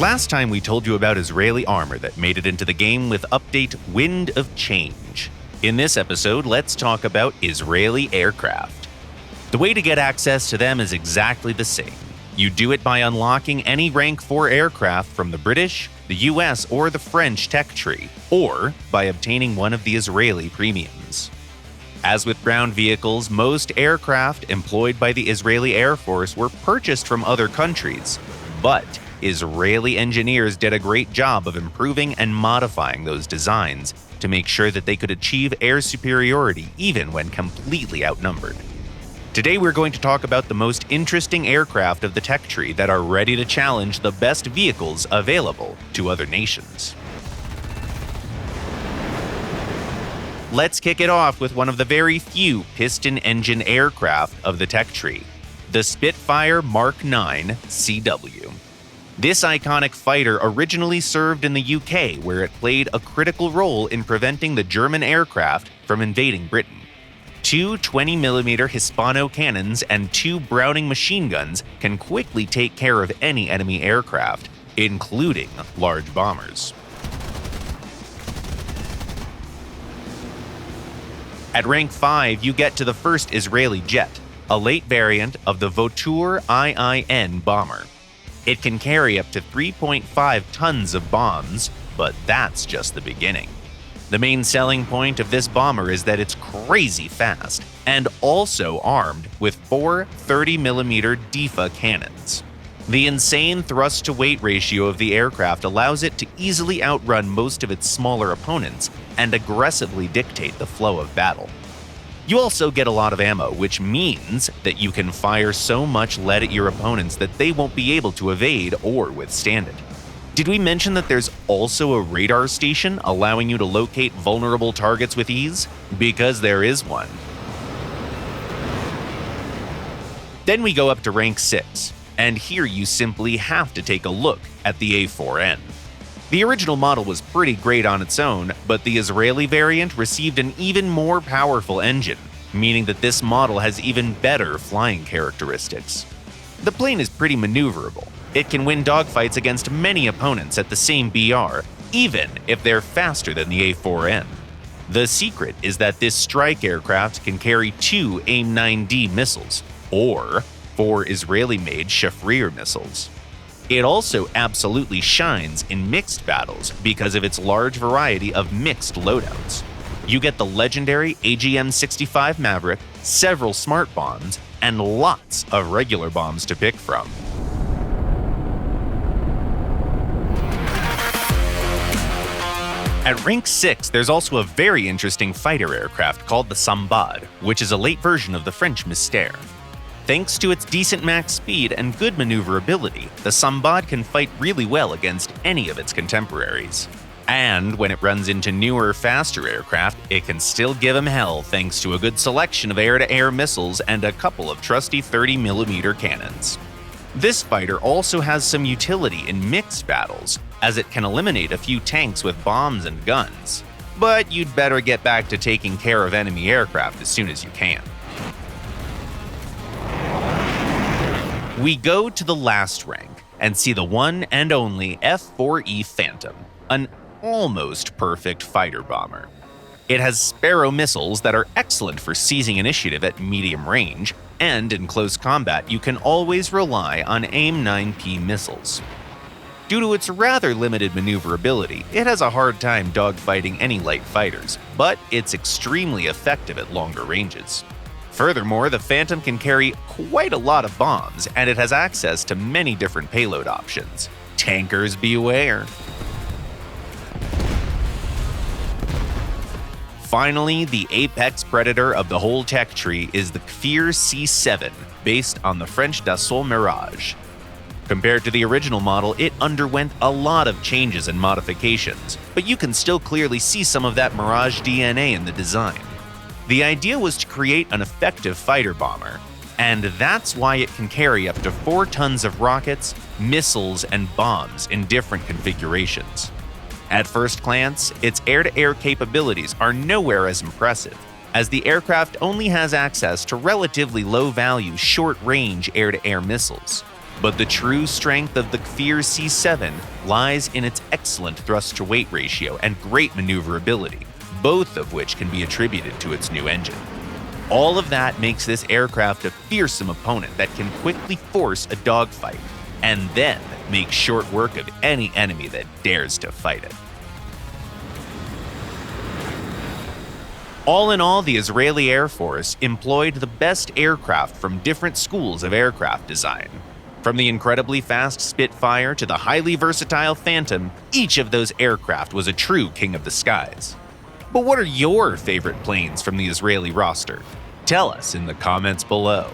Last time we told you about Israeli armor that made it into the game with update Wind of Change. In this episode, let's talk about Israeli aircraft. The way to get access to them is exactly the same. You do it by unlocking any rank 4 aircraft from the British, the US, or the French tech tree, or by obtaining one of the Israeli premiums. As with ground vehicles, most aircraft employed by the Israeli Air Force were purchased from other countries, but Israeli engineers did a great job of improving and modifying those designs to make sure that they could achieve air superiority even when completely outnumbered. Today we're going to talk about the most interesting aircraft of the tech tree that are ready to challenge the best vehicles available to other nations. Let's kick it off with one of the very few piston-engine aircraft of the tech tree, the Spitfire Mk.IX.CW. This iconic fighter originally served in the UK, where it played a critical role in preventing the German aircraft from invading Britain. Two 20mm Hispano cannons and 2 Browning machine guns can quickly take care of any enemy aircraft, including large bombers. At rank 5, you get to the first Israeli jet, a late variant of the Votur IIN bomber. It can carry up to 3.5 tons of bombs, but that's just the beginning. The main selling point of this bomber is that it's crazy fast, and also armed with 4 30mm DIFA cannons. The insane thrust-to-weight ratio of the aircraft allows it to easily outrun most of its smaller opponents and aggressively dictate the flow of battle. You also get a lot of ammo, which means that you can fire so much lead at your opponents that they won't be able to evade or withstand it. Did we mention that there's also a radar station allowing you to locate vulnerable targets with ease? Because there is one. Then we go up to rank 6, and here you simply have to take a look at the A4N. The original model was pretty great on its own, but the Israeli variant received an even more powerful engine, meaning that this model has even better flying characteristics. The plane is pretty maneuverable. It can win dogfights against many opponents at the same BR, even if they're faster than the A4N. The secret is that this strike aircraft can carry 2 AIM-9D missiles, or 4 Israeli-made Shafrir missiles. It also absolutely shines in mixed battles because of its large variety of mixed loadouts. You get the legendary AGM-65 Maverick, several smart bombs, and lots of regular bombs to pick from. At rank 6, there's also a very interesting fighter aircraft called the Sambad, which is a late version of the French Mystère. Thanks to its decent max speed and good maneuverability, the Sambad can fight really well against any of its contemporaries. And when it runs into newer, faster aircraft, it can still give them hell thanks to a good selection of air-to-air missiles and a couple of trusty 30mm cannons. This fighter also has some utility in mixed battles, as it can eliminate a few tanks with bombs and guns. But you'd better get back to taking care of enemy aircraft as soon as you can. We go to the last rank and see the one and only F4E Phantom, an almost perfect fighter bomber. It has Sparrow missiles that are excellent for seizing initiative at medium range, and in close combat you can always rely on AIM-9P missiles. Due to its rather limited maneuverability, it has a hard time dogfighting any light fighters, but it's extremely effective at longer ranges. Furthermore, the Phantom can carry quite a lot of bombs, and it has access to many different payload options. Tankers beware! Finally, the apex predator of the whole tech tree is the Fier C7, based on the French Dassault Mirage. Compared to the original model, it underwent a lot of changes and modifications, but you can still clearly see some of that Mirage DNA in the design. The idea was to create an effective fighter bomber, and that's why it can carry up to 4 tons of rockets, missiles, and bombs in different configurations. At first glance, its air-to-air capabilities are nowhere as impressive, as the aircraft only has access to relatively low-value, short-range air-to-air missiles. But the true strength of the Fier C7 lies in its excellent thrust-to-weight ratio and great maneuverability, both of which can be attributed to its new engine. All of that makes this aircraft a fearsome opponent that can quickly force a dogfight, and then make short work of any enemy that dares to fight it. All in all, the Israeli Air Force employed the best aircraft from different schools of aircraft design. From the incredibly fast Spitfire to the highly versatile Phantom, each of those aircraft was a true king of the skies. But what are your favorite planes from the Israeli roster? Tell us in the comments below.